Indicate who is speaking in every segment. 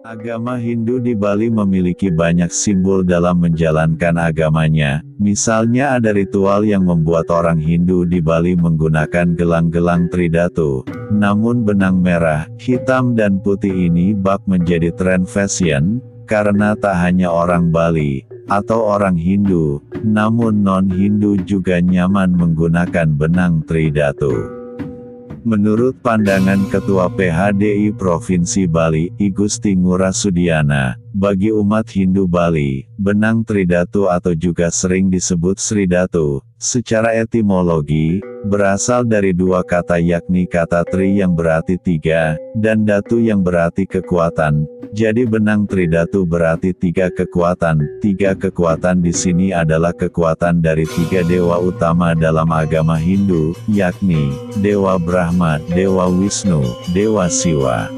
Speaker 1: Agama Hindu di Bali memiliki banyak simbol dalam menjalankan agamanya. Misalnya ada ritual yang membuat orang Hindu di Bali menggunakan gelang-gelang tridatu. Namun benang merah, hitam dan putih ini bak menjadi tren fashion, karena tak hanya orang Bali, atau orang Hindu, namun non-Hindu juga nyaman menggunakan benang tridatu. Menurut pandangan Ketua PHDI Provinsi Bali, I Gusti Ngurah Sudiana, bagi umat Hindu Bali, benang tridatu atau juga sering disebut Sridatu, secara etimologi, berasal dari dua kata yakni kata tri yang berarti tiga, dan datu yang berarti kekuatan. Jadi benang tridatu berarti tiga kekuatan. Tiga kekuatan di sini adalah kekuatan dari tiga dewa utama dalam agama Hindu, yakni Dewa Brahma, Dewa Wisnu, Dewa Siwa.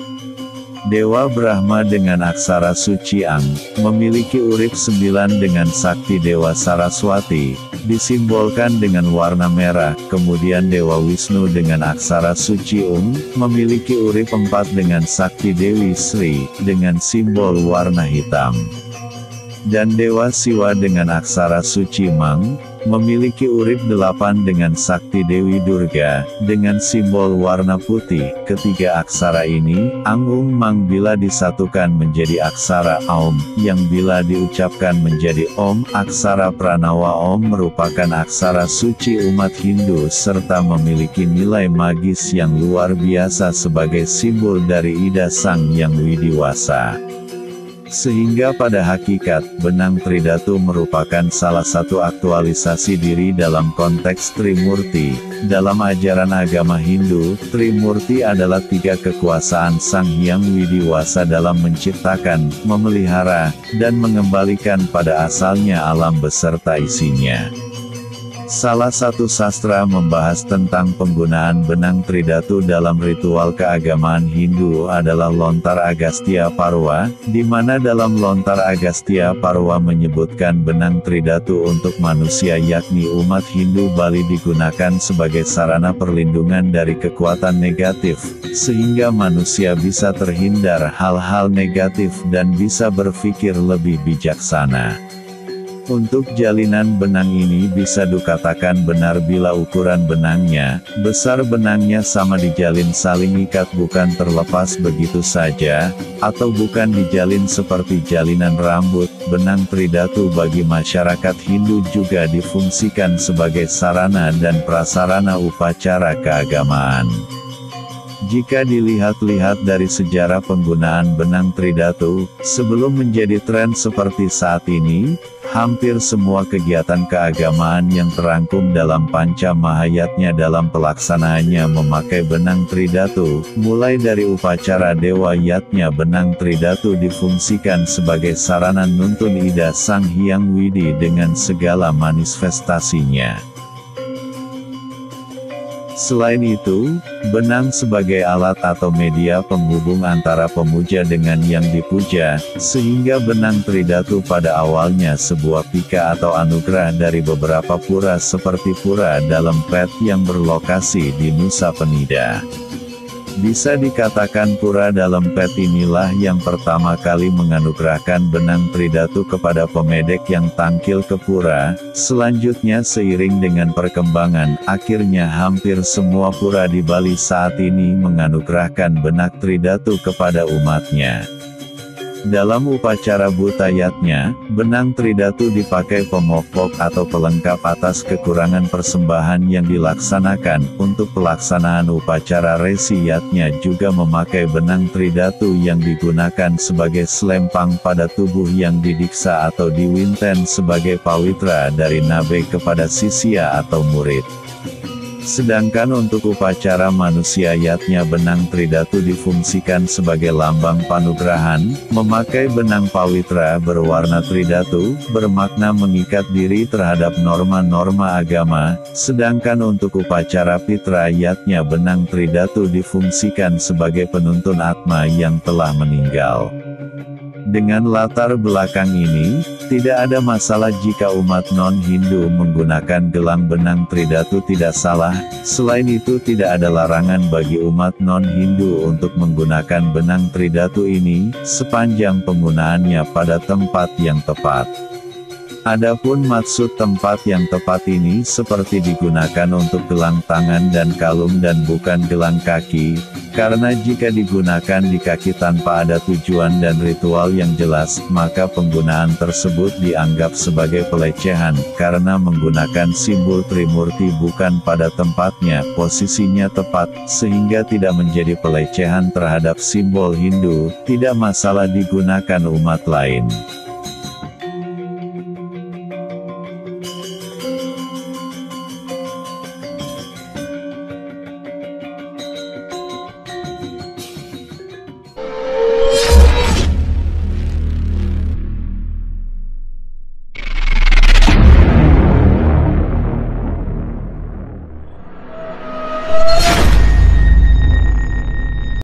Speaker 1: Dewa Brahma dengan aksara suci Ang, memiliki urip 9 dengan sakti Dewa Saraswati, disimbolkan dengan warna merah. Kemudian Dewa Wisnu dengan aksara suci Ung, memiliki urip 4 dengan sakti Dewi Sri, dengan simbol warna hitam. Dan Dewa Siwa dengan aksara suci Mang, memiliki urip 8 dengan sakti Dewi Durga, dengan simbol warna putih. Ketiga aksara ini, Ang Ung Mang bila disatukan menjadi aksara Aum, yang bila diucapkan menjadi Om. Aksara Pranawa Om merupakan aksara suci umat Hindu serta memiliki nilai magis yang luar biasa sebagai simbol dari Ida Sang Yang Widiwasa. Sehingga pada hakikat, benang tridatu merupakan salah satu aktualisasi diri dalam konteks Trimurti. Dalam ajaran agama Hindu, Trimurti adalah tiga kekuasaan Sang Hyang Widiwasa dalam menciptakan, memelihara, dan mengembalikan pada asalnya alam beserta isinya. Salah satu sastra membahas tentang penggunaan benang tridatu dalam ritual keagamaan Hindu adalah Lontar Agastya Parwa, di mana dalam Lontar Agastya Parwa menyebutkan benang tridatu untuk manusia yakni umat Hindu Bali digunakan sebagai sarana perlindungan dari kekuatan negatif, sehingga manusia bisa terhindar hal-hal negatif dan bisa berpikir lebih bijaksana. Untuk jalinan benang ini bisa dikatakan benar bila ukuran benangnya, besar benangnya sama dijalin saling ikat bukan terlepas begitu saja, atau bukan dijalin seperti jalinan rambut. Benang tridatu bagi masyarakat Hindu juga difungsikan sebagai sarana dan prasarana upacara keagamaan. Jika dilihat-lihat dari sejarah penggunaan benang tridatu, sebelum menjadi tren seperti saat ini, hampir semua kegiatan keagamaan yang terangkum dalam Panca Mahayatnya dalam pelaksanaannya memakai benang tridatu. Mulai dari upacara Dewa Yatnya, benang tridatu difungsikan sebagai sarana nuntun Ida Sang Hyang Widi dengan segala manifestasinya. Selain itu, benang sebagai alat atau media penghubung antara pemuja dengan yang dipuja, sehingga benang tridatu pada awalnya sebuah pika atau anugerah dari beberapa pura seperti Pura Dalem Pet yang berlokasi di Nusa Penida. Bisa dikatakan Pura Dalem Pet inilah yang pertama kali menganugerahkan benang tridatu kepada pemedek yang tangkil ke pura. Selanjutnya seiring dengan perkembangan, akhirnya hampir semua pura di Bali saat ini menganugerahkan benang tridatu kepada umatnya. Dalam upacara Butayatnya, benang tridatu dipakai pemokpok atau pelengkap atas kekurangan persembahan yang dilaksanakan. Untuk pelaksanaan upacara Resiyatnya juga memakai benang tridatu yang digunakan sebagai selempang pada tubuh yang didiksa atau diwinten sebagai pawitra dari nabe kepada sisya atau murid. Sedangkan untuk upacara Manusiayatnya, benang tridatu difungsikan sebagai lambang panugrahan. Memakai benang pawitra berwarna tridatu, bermakna mengikat diri terhadap norma-norma agama. Sedangkan untuk upacara Pitrayatnya, benang tridatu difungsikan sebagai penuntun atma yang telah meninggal. Dengan latar belakang ini, tidak ada masalah jika umat non-Hindu menggunakan gelang benang Tridatu tidak salah. Selain itu tidak ada larangan bagi umat non-Hindu untuk menggunakan benang Tridatu ini, sepanjang penggunaannya pada tempat yang tepat. Adapun maksud tempat yang tepat ini seperti digunakan untuk gelang tangan dan kalung dan bukan gelang kaki, karena jika digunakan di kaki tanpa ada tujuan dan ritual yang jelas, maka penggunaan tersebut dianggap sebagai pelecehan, karena menggunakan simbol Trimurti bukan pada tempatnya, posisinya tepat, sehingga tidak menjadi pelecehan terhadap simbol Hindu, tidak masalah digunakan umat lain.